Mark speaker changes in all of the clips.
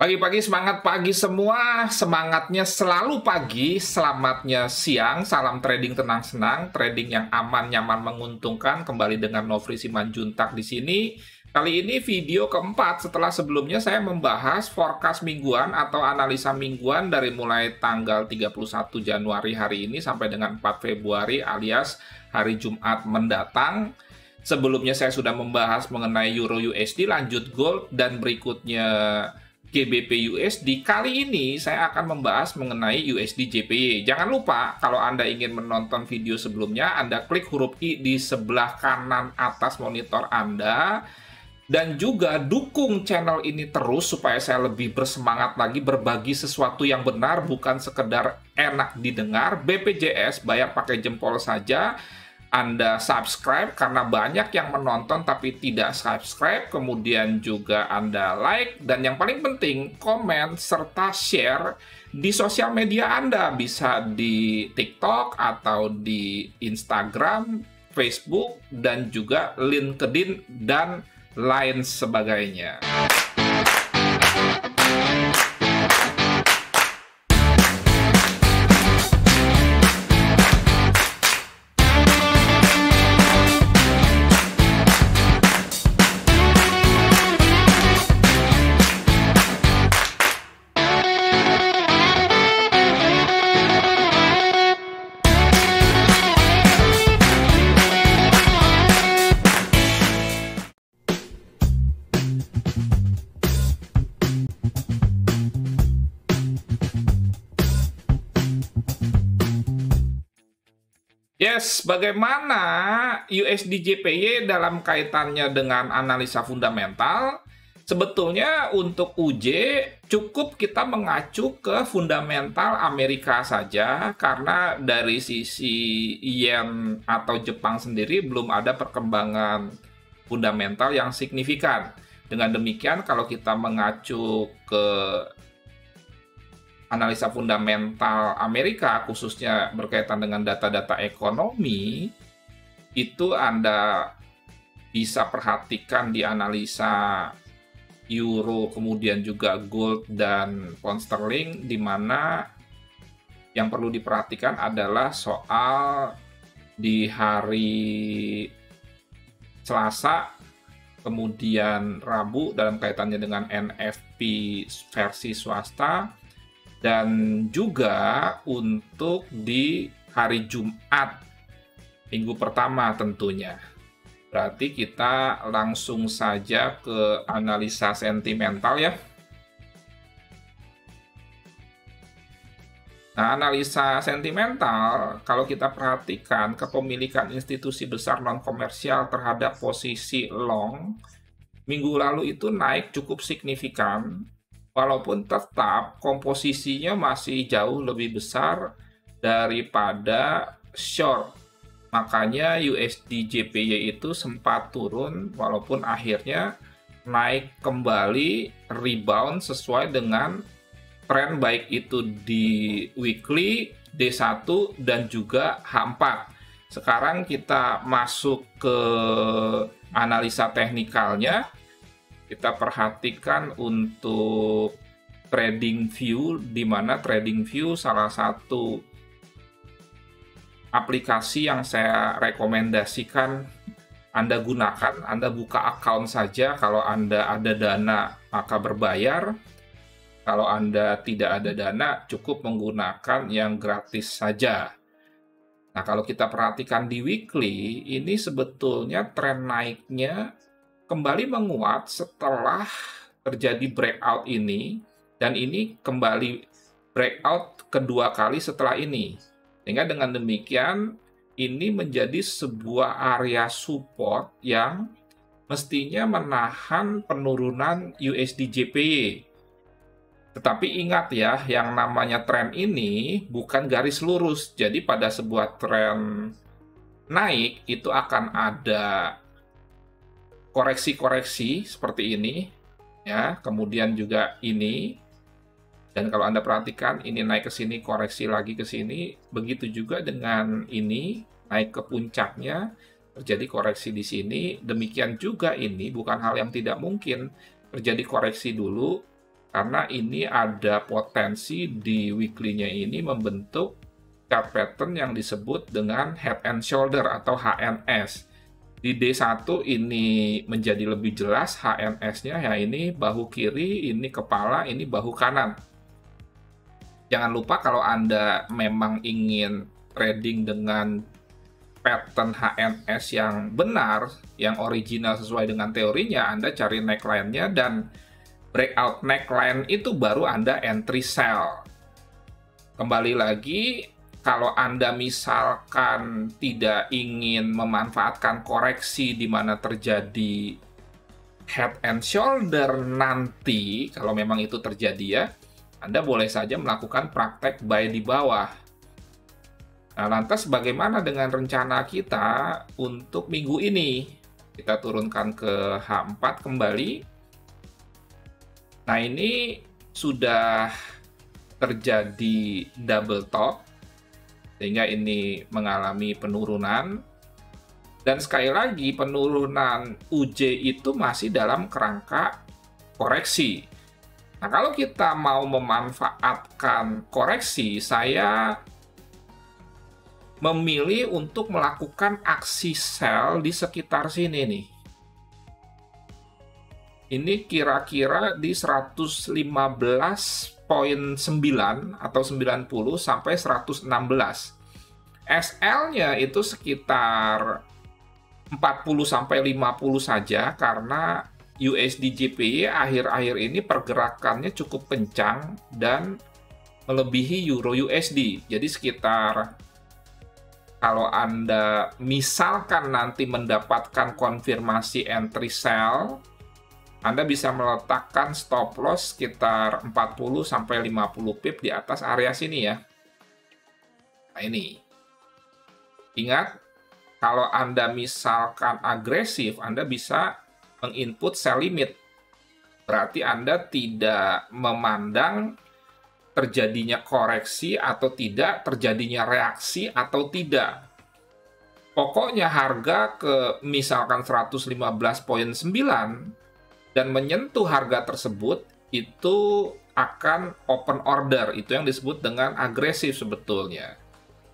Speaker 1: Pagi-pagi semangat pagi semua, semangatnya selalu pagi, selamatnya siang, salam trading tenang senang, trading yang aman, nyaman, menguntungkan. Kembali dengan Nofri Simanjuntak di sini. Kali ini video keempat setelah sebelumnya saya membahas forecast mingguan atau analisa mingguan dari mulai tanggal 31 Januari hari ini sampai dengan 4 Februari alias hari Jumat mendatang. Sebelumnya saya sudah membahas mengenai Euro USD, lanjut Gold, dan berikutnya GBP USD. Kali ini saya akan membahas mengenai USD JPY. Jangan lupa, kalau Anda ingin menonton video sebelumnya, Anda klik huruf I di sebelah kanan atas monitor Anda. Dan juga dukung channel ini terus supaya saya lebih bersemangat lagi berbagi sesuatu yang benar, bukan sekedar enak didengar. BPJS, bayar pakai jempol saja. Anda subscribe karena banyak yang menonton tapi tidak subscribe, kemudian juga Anda like, dan yang paling penting komen serta share di sosial media Anda, bisa di TikTok atau di Instagram, Facebook, dan juga LinkedIn dan lain sebagainya. Yes, bagaimana USD JPY dalam kaitannya dengan analisa fundamental? Sebetulnya untuk UJ cukup kita mengacu ke fundamental Amerika saja, karena dari sisi yen atau Jepang sendiri belum ada perkembangan fundamental yang signifikan. Dengan demikian, kalau kita mengacu ke analisa fundamental Amerika, khususnya berkaitan dengan data-data ekonomi, itu Anda bisa perhatikan di analisa euro, kemudian juga gold dan pound sterling, di mana yang perlu diperhatikan adalah soal di hari Selasa, kemudian Rabu dalam kaitannya dengan NFP versi swasta, dan juga untuk di hari Jumat, minggu pertama tentunya. Berarti kita langsung saja ke analisa sentimental ya. Nah, analisa sentimental, kalau kita perhatikan kepemilikan institusi besar non-komersial terhadap posisi long, minggu lalu itu naik cukup signifikan, walaupun tetap komposisinya masih jauh lebih besar daripada short. Makanya USD JPY itu sempat turun, walaupun akhirnya naik kembali, rebound sesuai dengan tren baik itu di weekly, D1, dan juga H4. Sekarang kita masuk ke analisa teknikalnya. Kita perhatikan untuk trading view, di mana trading view salah satu aplikasi yang saya rekomendasikan Anda gunakan. Anda buka account saja, kalau Anda ada dana maka berbayar. Kalau Anda tidak ada dana, cukup menggunakan yang gratis saja. Nah, kalau kita perhatikan di weekly, ini sebetulnya tren naiknya kembali menguat setelah terjadi breakout ini, dan ini kembali breakout kedua kali setelah ini. Sehingga dengan demikian, ini menjadi sebuah area support yang mestinya menahan penurunan USD JPY. Tetapi ingat ya, yang namanya tren ini bukan garis lurus. Jadi pada sebuah tren naik, itu akan ada koreksi-koreksi seperti ini, ya. Kemudian juga ini, dan kalau Anda perhatikan ini naik ke sini, koreksi lagi ke sini. Begitu juga dengan ini, naik ke puncaknya, terjadi koreksi di sini. Demikian juga ini bukan hal yang tidak mungkin terjadi koreksi dulu, karena ini ada potensi di weekly-nya ini membentuk chart pattern yang disebut dengan head and shoulder atau HNS. Di D1 ini menjadi lebih jelas HNS-nya, ya ini bahu kiri, ini kepala, ini bahu kanan. Jangan lupa kalau Anda memang ingin trading dengan pattern HNS yang benar, yang original sesuai dengan teorinya, Anda cari neckline-nya dan breakout neckline itu baru Anda entry sell. Kembali lagi, kalau Anda misalkan tidak ingin memanfaatkan koreksi di mana terjadi head and shoulder nanti, kalau memang itu terjadi ya, Anda boleh saja melakukan praktek buy di bawah. Nah, lantas bagaimana dengan rencana kita untuk minggu ini? Kita turunkan ke H4 kembali. Nah, ini sudah terjadi double top, sehingga ini mengalami penurunan. Dan sekali lagi, penurunan UJ itu masih dalam kerangka koreksi. Nah, kalau kita mau memanfaatkan koreksi, saya memilih untuk melakukan aksi sell di sekitar sini nih. Ini kira-kira di 115,9 atau 90 sampai 116. SL-nya itu sekitar 40 sampai 50 saja karena USD JPY akhir-akhir ini pergerakannya cukup kencang dan melebihi Euro USD. Jadi sekitar, kalau Anda misalkan nanti mendapatkan konfirmasi entry sell, Anda bisa meletakkan stop loss sekitar 40 sampai 50 pip di atas area sini ya. Nah ini. Ingat, kalau Anda misalkan agresif, Anda bisa menginput sell limit. Berarti Anda tidak memandang terjadinya koreksi atau tidak, terjadinya reaksi atau tidak. Pokoknya harga ke misalkan 115,9 dan menyentuh harga tersebut, itu akan open order. Itu yang disebut dengan agresif sebetulnya.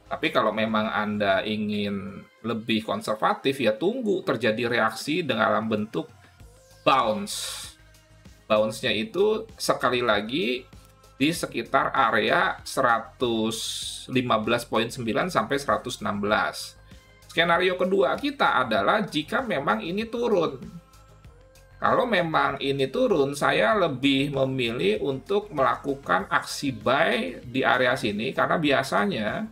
Speaker 1: Tapi kalau memang Anda ingin lebih konservatif, ya tunggu terjadi reaksi dalam bentuk bounce. Bounce-nya itu sekali lagi di sekitar area 115,9 sampai 116. Skenario kedua kita adalah jika memang ini turun. Kalau memang ini turun, saya lebih memilih untuk melakukan aksi buy di area sini, karena biasanya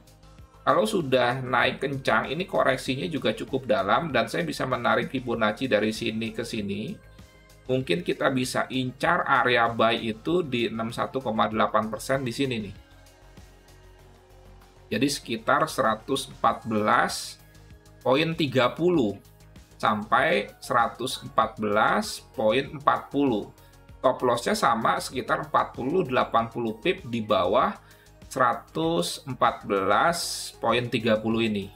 Speaker 1: kalau sudah naik kencang, ini koreksinya juga cukup dalam, dan saya bisa menarik Fibonacci dari sini ke sini. Mungkin kita bisa incar area buy itu di 61,8% di sini nih. Jadi sekitar 114,30 sampai 114,40. Top loss-nya sama, sekitar 40-80 pip di bawah 114,30 ini.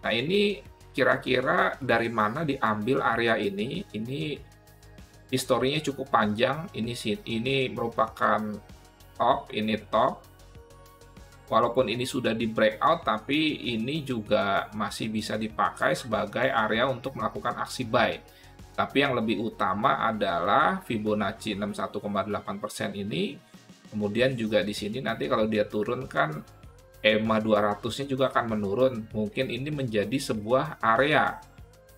Speaker 1: Nah, ini kira-kira dari mana diambil area ini? Ini historinya cukup panjang. Ini merupakan top, ini top. Walaupun ini sudah di breakout, tapi ini juga masih bisa dipakai sebagai area untuk melakukan aksi buy. Tapi yang lebih utama adalah Fibonacci 61,8% ini. Kemudian juga di sini nanti kalau dia turun kan EMA 200-nya juga akan menurun. Mungkin ini menjadi sebuah area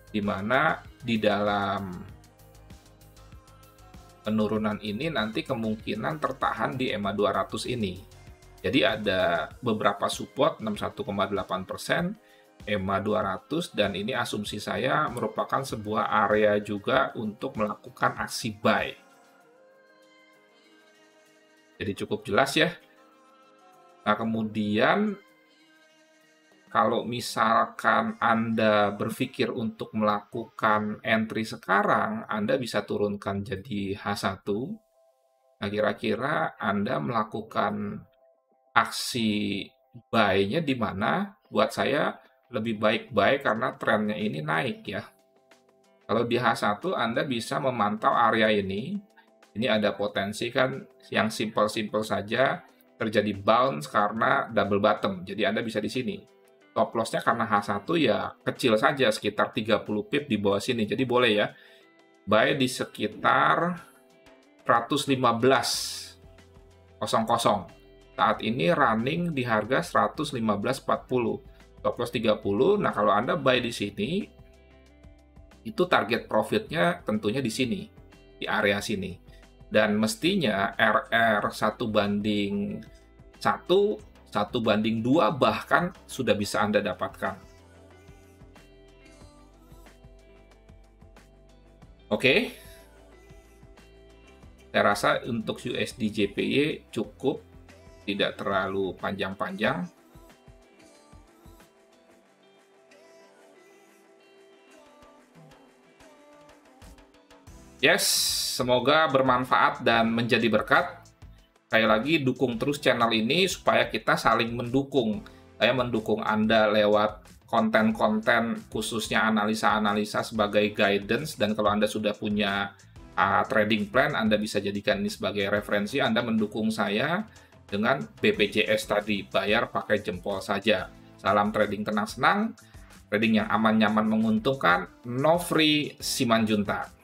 Speaker 1: di mana di dalam penurunan ini nanti kemungkinan tertahan di EMA 200 ini. Jadi ada beberapa support 61,8%, EMA 200, dan ini asumsi saya merupakan sebuah area juga untuk melakukan aksi buy. Jadi cukup jelas ya. Nah, kemudian kalau misalkan Anda berpikir untuk melakukan entry sekarang, Anda bisa turunkan jadi H1. Nah, kira-kira Anda melakukan aksi buy-nya di mana? Buat saya lebih baik buy karena trennya ini naik ya. Kalau di H1 Anda bisa memantau area ini. Ini ada potensi kan yang simple-simple saja terjadi bounce karena double bottom. Jadi Anda bisa di sini. Stop loss-nya karena H1 ya kecil saja, sekitar 30 pip di bawah sini. Jadi boleh ya. Buy di sekitar 115.00. Saat ini running di harga 115.40. Stop loss 30. Nah, kalau Anda buy di sini, itu target profitnya tentunya di sini, di area sini. Dan mestinya RR 1/1, 1/2 bahkan sudah bisa Anda dapatkan. Oke. Saya rasa untuk USD JPY cukup, tidak terlalu panjang-panjang. Yes, semoga bermanfaat dan menjadi berkat. Sekali lagi, dukung terus channel ini supaya kita saling mendukung. Saya mendukung Anda lewat konten-konten khususnya analisa-analisa sebagai guidance, dan kalau Anda sudah punya trading plan, Anda bisa jadikan ini sebagai referensi. Anda mendukung saya dengan BPJS tadi, bayar pakai jempol saja. Salam trading tenang-senang, trading yang aman, nyaman, menguntungkan. Nofri Simanjuntak.